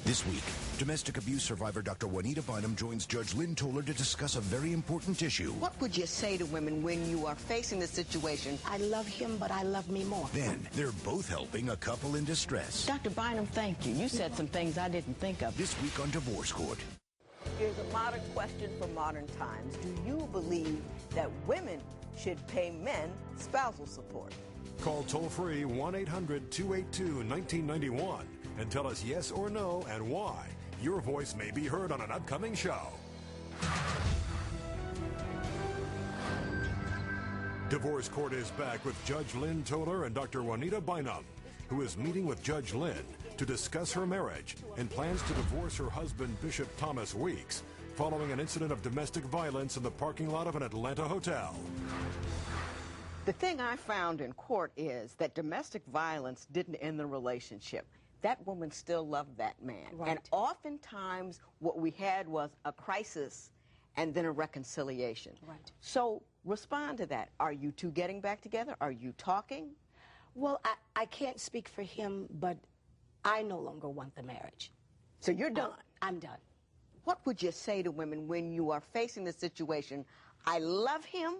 This week, domestic abuse survivor Dr. Juanita Bynum joins Judge Lynn Toller to discuss a very important issue. What would you say to women when you are facing this situation? I love him, but I love me more. Then, they're both helping a couple in distress. Dr. Bynum, thank you. You said some things I didn't think of. This week on Divorce Court. Here's a modern question for modern times. Do you believe that women should pay men spousal support? Call toll-free 1-800-282-1991 and tell us yes or no and why. Your voice may be heard on an upcoming show. Divorce Court is back with Judge Lynn Toller and Dr. Juanita Bynum, who is meeting with Judge Lynn to discuss her marriage and plans to divorce her husband, Bishop Thomas Weeks, following an incident of domestic violence in the parking lot of an Atlanta hotel. The thing I found in court is that domestic violence didn't end the relationship. That woman still loved that man. Right. And oftentimes what we had was a crisis and then a reconciliation. Right. So respond to that. Are you two getting back together? Are you talking? Well, I can't speak for him, but I no longer want the marriage. So you're done? I'm done. What would you say to women when you are facing the situation, I love him,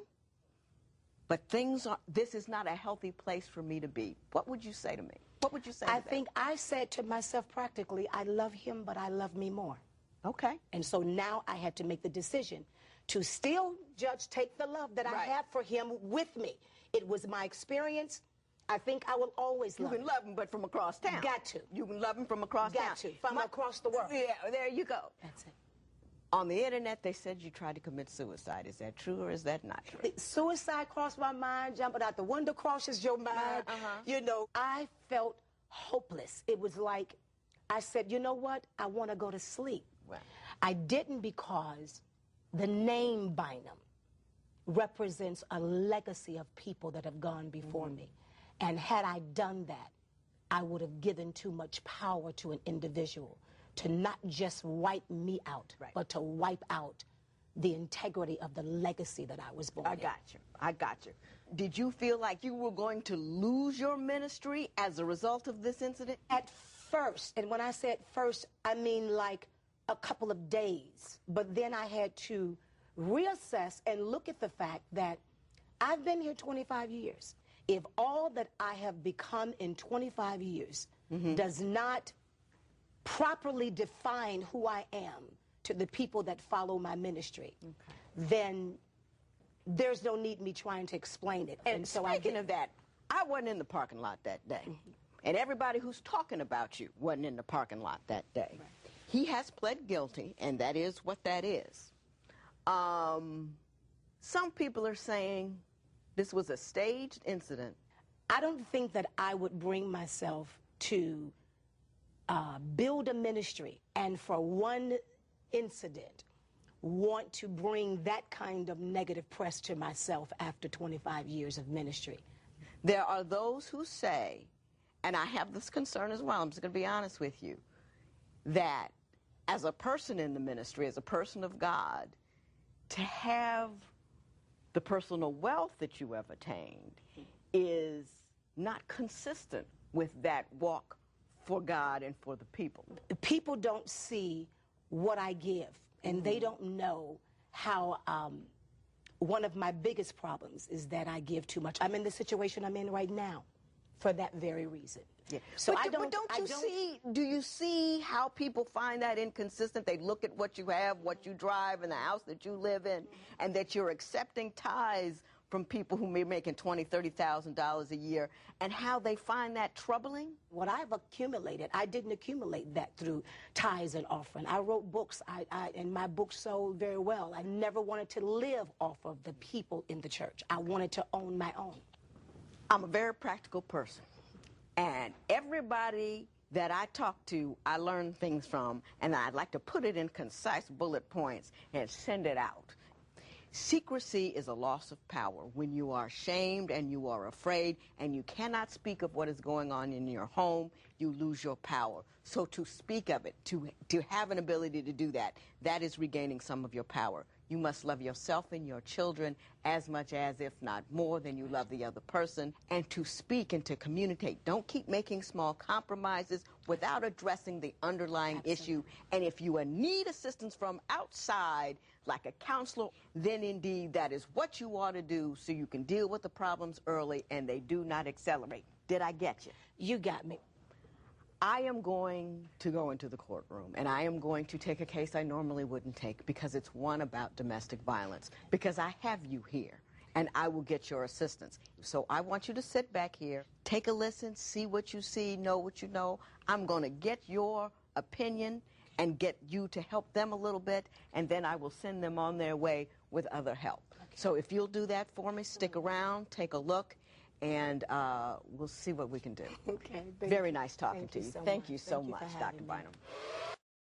but this is not a healthy place for me to be? What would you say to me? What would you say to I them? think I said to myself practically, I love him, but I love me more. Okay. And so now I had to make the decision to still, Judge, take the love that I have for him with me. It was my experience. I think I will always love him. You can love him, but from across town. Got to. You can love him from across town. Got to. From across the world. Yeah, there you go. That's it. On the internet, they said you tried to commit suicide. Is that true or is that not true? Suicide crossed my mind. Jumping out the window crosses your mind. You know, I felt hopeless. It was like, I said, you know what? I want to go to sleep. Wow. I didn't, because the name Bynum represents a legacy of people that have gone before me. And had I done that, I would have given too much power to an individual to not just wipe me out, but to wipe out the integrity of the legacy that I was born in. I got you. Did you feel like you were going to lose your ministry as a result of this incident? At first, and when I said first, I mean like a couple of days. But then I had to reassess and look at the fact that I've been here 25 years. If all that I have become in 25 years does not properly define who I am to the people that follow my ministry, then there's no need me trying to explain it. And so speaking of that, I wasn't in the parking lot that day. And everybody who's talking about you wasn't in the parking lot that day. He has pled guilty, and that is what that is. Some people are saying this was a staged incident. I don't think that I would bring myself to build a ministry and for one incident want to bring that kind of negative press to myself after 25 years of ministry. There are those who say, and I have this concern as well, I'm just going to be honest with you, that as a person in the ministry, as a person of God, to have the personal wealth that you have attained is not consistent with that walk for God and for the people. People don't see what I give, and they don't know how one of my biggest problems is that I give too much. I'm in the situation I'm in right now for that very reason. Yeah. So do you see how people find that inconsistent? They look at what you have, what you drive, and the house that you live in, and that you're accepting tithes from people who may be making $20,000, $30,000 a year, and how they find that troubling? What I've accumulated, I didn't accumulate that through tithes and offering. I wrote books, and my books sold very well. I never wanted to live off of the people in the church. I wanted to own my own. I'm a very practical person, and everybody that I talk to, I learn things from, and I'd like to put it in concise bullet points and send it out. Secrecy is a loss of power. When you are ashamed and you are afraid and you cannot speak of what is going on in your home, you lose your power. So to speak of it, to have an ability to do that, that is regaining some of your power. You must love yourself and your children as much as, if not more, than you love the other person. And to speak and to communicate. Don't keep making small compromises without addressing the underlying issue. And if you need assistance from outside, like a counselor, then indeed that is what you ought to do so you can deal with the problems early and they do not accelerate. Did I get you? You got me. I am going to go into the courtroom, and I am going to take a case I normally wouldn't take because it's one about domestic violence, because I have you here, and I will get your assistance. So I want you to sit back here, take a listen, see what you see, know what you know. I'm going to get your opinion and get you to help them a little bit, and then I will send them on their way with other help. Okay. So if you'll do that for me, stick around, take a look, and we'll see what we can do. Okay. Very nice talking to you. So Thank you so much, much, Dr. Bynum.